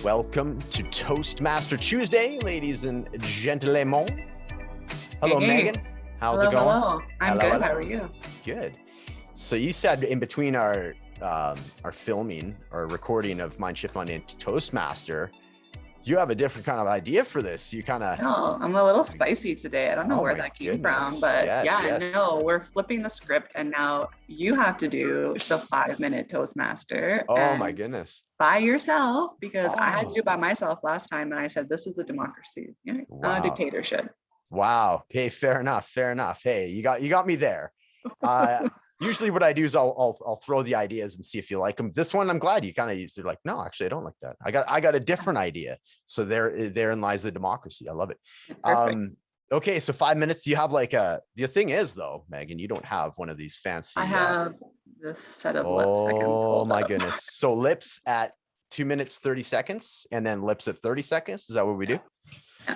Welcome to ToastMaster Tuesday, ladies and gentlemen. Hello, Hey. Megan. How's it going? Hello. I'm Hello, good. hello. How are you? Good. So you said in between our filming or recording of Mind Shift Monday into ToastMaster, you have a different kind of idea for this. You kind of No, I'm a little spicy today. I don't know where that came from, but yes. no, we're flipping the script and now you have to do the 5-minute Toastmaster. Oh my goodness. By yourself, because I had to do Oh. it by myself last time and I said, this is a democracy, Wow. a dictatorship. Wow. Okay, fair enough. Hey, you got me there. Usually what I do is I'll throw the ideas and see if you like them. This one, I'm glad you kind of you're like, no, actually, I don't like that. I got a different idea. So therein lies the democracy. I love it. Perfect. Okay, so 5 minutes. Do you have like the thing is though, Megan, you don't have one of these fancy. I have this set of lips. Oh my goodness. So lips at 2 minutes, 30 seconds, and then lips at 30 seconds. Is that what we do? Yeah.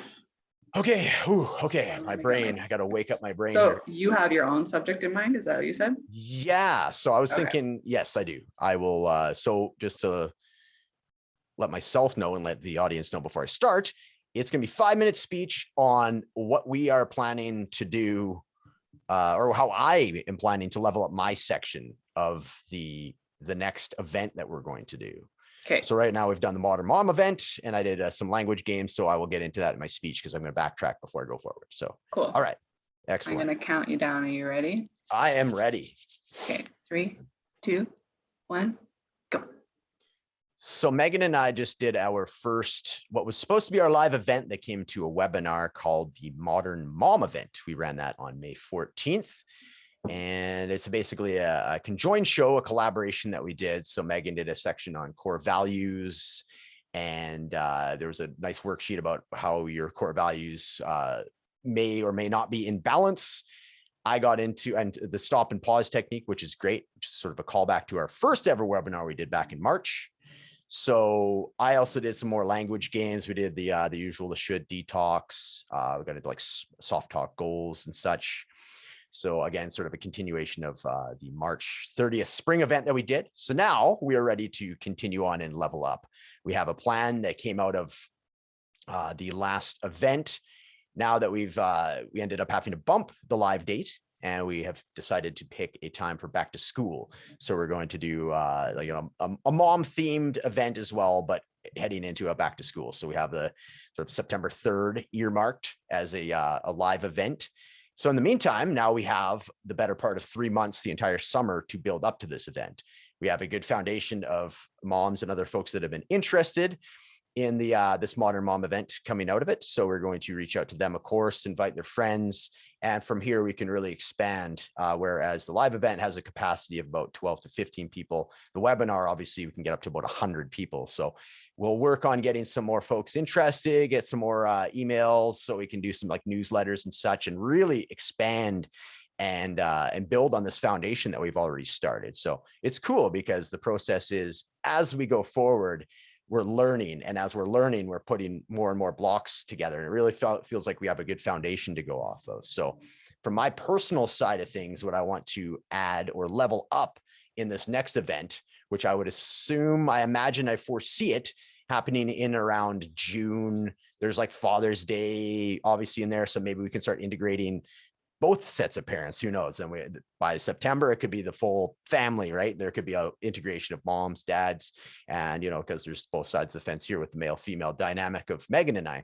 Okay. Okay. My brain. I got to wake up my brain. So here. You have your own subject in mind? Is that what you said? Yeah. So I was thinking, yes, I do. I will. So just to let myself know and let the audience know before I start, it's going to be 5-minute speech on what we are planning to do, or how I am planning to level up my section of the next event that we're going to do. Okay. So right now we've done the Modern Mom event and I did some language games. So I will get into that in my speech because I'm going to backtrack before I go forward. So cool. All right. Excellent. I'm going to count you down. Are you ready? I am ready. Okay. 3, 2, 1, go. So Megan and I just did our first, what was supposed to be our live event that came to a webinar called the Modern Mom event. We ran that on May 14th. And it's basically a conjoined show, a collaboration that we did. So Megan did a section on core values, and there was a nice worksheet about how your core values may or may not be in balance. I got into the stop and pause technique, which is great, which is sort of a callback to our first ever webinar we did back in March. So I also did some more language games. We did the usual, the should detox. We got into like soft talk goals and such. So again, sort of a continuation of the March 30th spring event that we did. So now we are ready to continue on and level up. We have a plan that came out of the last event. Now that we ended up having to bump the live date, and we have decided to pick a time for back to school. So we're going to do a mom themed event as well, but heading into a back to school. So we have the sort of September 3rd earmarked as a live event. So in the meantime, now we have the better part of 3 months, the entire summer, to build up to this event. We have a good foundation of moms and other folks that have been interested in the this Modern Mom event coming out of it. So we're going to reach out to them, of course, invite their friends. And from here, we can really expand, whereas the live event has a capacity of about 12 to 15 people. The webinar, obviously, we can get up to about 100 people. So we'll work on getting some more folks interested, get some more emails so we can do some like newsletters and such, and really expand and build on this foundation that we've already started. So it's cool because the process is, as we go forward, we're learning. And as we're learning, we're putting more and more blocks together. And it really feels like we have a good foundation to go off of. So from my personal side of things, what I want to add or level up in this next event, which I would assume, I imagine, I foresee it happening in around June. There's like Father's Day, obviously, in there. So maybe we can start integrating both sets of parents, who knows? And by September, it could be the full family, right? There could be an integration of moms, dads, and, because there's both sides of the fence here with the male-female dynamic of Megan and I.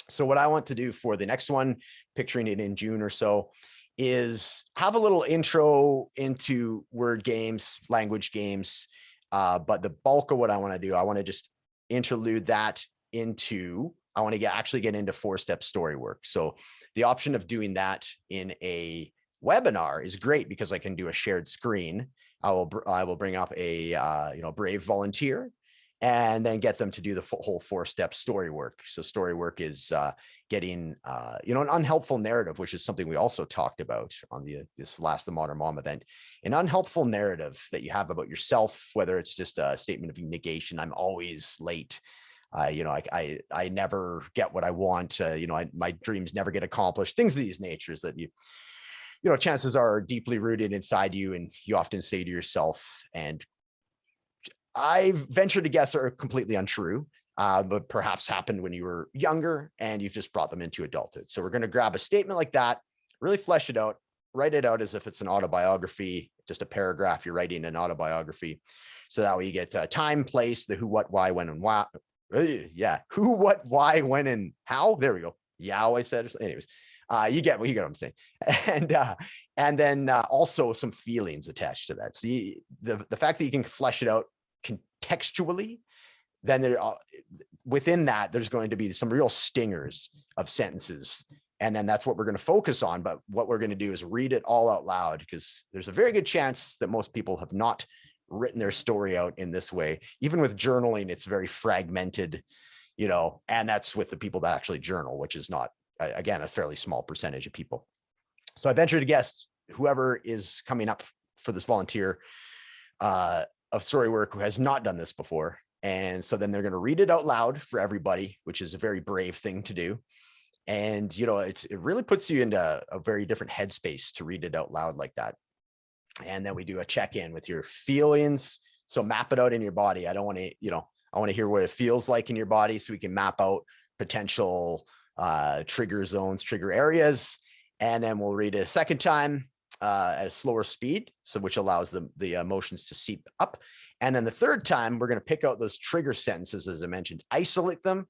So what I want to do for the next one, picturing it in June or so, is have a little intro into word games, language games. But the bulk of what I want to do, I want to just interlude that into, I want to actually get into 4-step story work. So the option of doing that in a webinar is great because I can do a shared screen. I will bring up a brave volunteer and then get them to do the whole 4-step story work. So story work is getting an unhelpful narrative, which is something we also talked about on the Modern Mom event. An unhelpful narrative that you have about yourself, whether it's just a statement of negation, I'm always late. I never get what I want. My dreams never get accomplished. Things of these natures that chances are deeply rooted inside you, and you often say to yourself, and I venture to guess are completely untrue. but perhaps happened when you were younger and you've just brought them into adulthood. So we're going to grab a statement like that, really flesh it out, write it out as if it's an autobiography, just a paragraph. You're writing an autobiography. So that way you get time, place, the who, what, why, when, and why. Yeah. Who, what, why, when, and how. There we go. Yeah, I said. Anyways, you get what I'm saying. And then also some feelings attached to that. So the fact that you can flesh it out contextually, then there, within that, there's going to be some real stingers of sentences. And then that's what we're going to focus on. But what we're going to do is read it all out loud, because there's a very good chance that most people have not written their story out in this way. Even with journaling, it's very fragmented, and that's with the people that actually journal, which is not, again, a fairly small percentage of people. So I venture to guess whoever is coming up for this volunteer of story work who has not done this before. And so then they're going to read it out loud for everybody, which is a very brave thing to do. And, it really puts you into a very different headspace to read it out loud like that. And then we do a check-in with your feelings. So map it out in your body. I want to hear what it feels like in your body, so we can map out potential trigger zones, trigger areas. And then we'll read it a second time at a slower speed, so which allows the emotions to seep up. And then the third time, we're going to pick out those trigger sentences, as I mentioned, isolate them,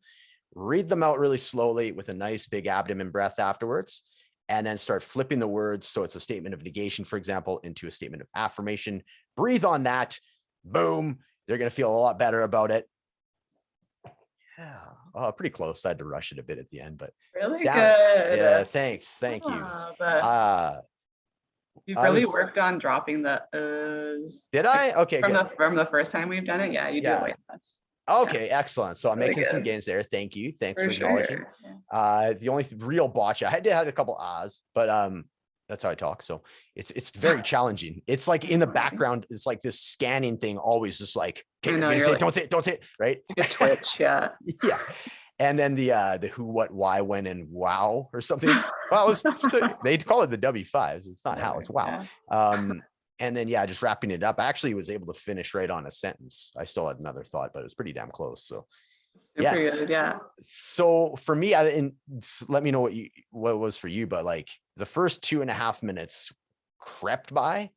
read them out really slowly with a nice big abdomen breath afterwards, and then start flipping the words. So it's a statement of negation, for example, into a statement of affirmation. Breathe on that. Boom. They're going to feel a lot better about it. Yeah. Oh, pretty close. I had to rush it a bit at the end, but Really good. Yeah. Thanks. Thank you. You've really worked on dropping the uhs. Did I? Okay. From the first time we've done it. Yeah, you do it way less. Okay, excellent. So I'm really making some gains there. Thank you. Thanks for acknowledging. Yeah. The only real botch, I had a couple ahs, but that's how I talk. So it's very challenging. It's like in the background, it's like this scanning thing, always just like, okay, don't say it, right? You could twitch, yeah. Yeah. And then the who, what, why, when, and wow or something. Well, they call it the W5s. It's not how, it's wow. Yeah. And then, just wrapping it up. I actually was able to finish right on a sentence. I still had another thought, but it was pretty damn close. So super good, yeah. So for me, let me know what it was for you, but like the first 2.5 minutes crept by.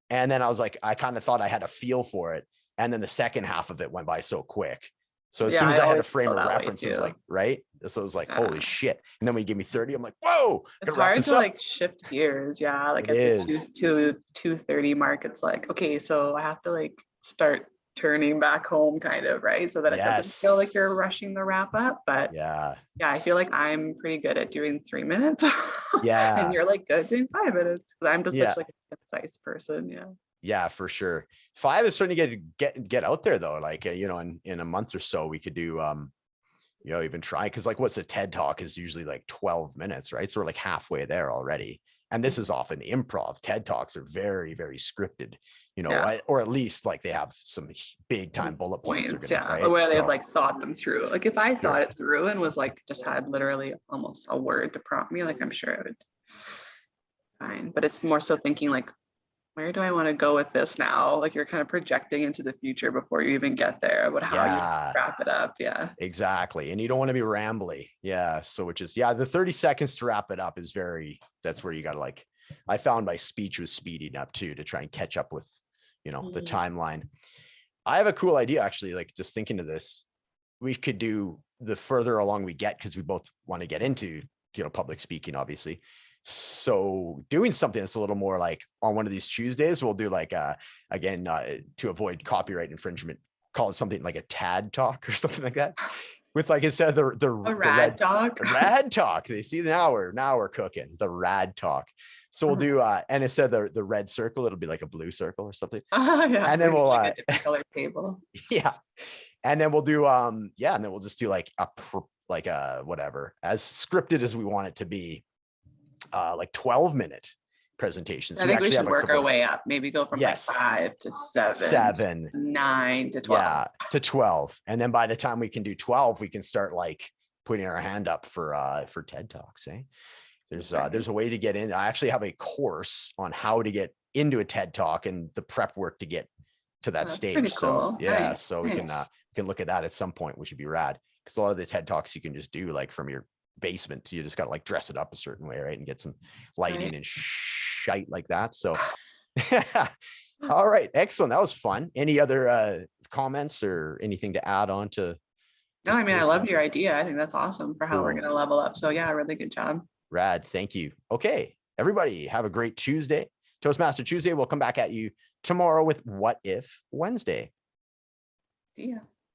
And then I was like, I kind of thought I had a feel for it. And then the second half of it went by so quick. So as soon as I had a frame of reference, it was like, right? So it was like, holy shit. And then when you give me 30, I'm like, whoa. It's hard to like shift gears. Yeah. Like at the 2:30 mark, it's like, okay, so I have to like start turning back home kind of, right? So that it doesn't feel like you're rushing the wrap up. But yeah, I feel like I'm pretty good at doing 3 minutes. Yeah. And you're like good doing 5 minutes, because I'm just such like a concise person. Yeah. Yeah, for sure. 5 is starting to get out there though. Like, in a month or so we could do, even try, because like what's a TED talk is usually like 12 minutes, right? So we're like halfway there already. And this is often improv. TED talks are very, very scripted, or at least like they have some big time bullet points. Right? Where they've like thought them through. Like if I thought it through and was like, just had literally almost a word to prompt me, like I'm sure it would fine. But it's more so thinking like, where do I want to go with this now? Like you're kind of projecting into the future before you even get there about how you wrap it up. Yeah, exactly. And you don't want to be rambly. Yeah. So which is, the 30 seconds to wrap it up is that's where you got to like, I found my speech was speeding up too, to try and catch up with, the timeline. I have a cool idea actually, like just thinking of this, we could do the further along we get, because we both want to get into, public speaking, obviously. So doing something that's a little more like on one of these Tuesdays, we'll do like, again, to avoid copyright infringement, call it something like a TAD talk or something like that. With, like I said, the rad talk. Rad talk. They see now we're cooking the rad talk. So we'll do, and instead of the red circle, it'll be like a blue circle or something. And then we'll like a different color table. Yeah. And then we'll do, and then we'll just do like whatever, as scripted as we want it to be. Like 12-minute presentations. I think we should work our way up. Maybe go from like 5 to 7, 9 to 12. Yeah, to 12. And then by the time we can do 12, we can start like putting our hand up for TED Talks. There's a way to get in. I actually have a course on how to get into a TED Talk and the prep work to get to that That's stage. pretty So cool. yeah, Nice. so we Nice. can look at that at some point, which would be rad. Because a lot of the TED Talks you can just do like from your basement. You just got to like dress it up a certain way, right? And get some lighting Right. and shite like that. So all right, excellent. That was fun. Any other comments or anything to add on to No, I mean, I today's loved your topic? idea. I think that's awesome for how we're Cool. going to level up. So yeah, really good job. Rad. Thank you. Okay, everybody have a great Tuesday. Toastmaster Tuesday. We'll come back at you tomorrow with What If Wednesday. See ya.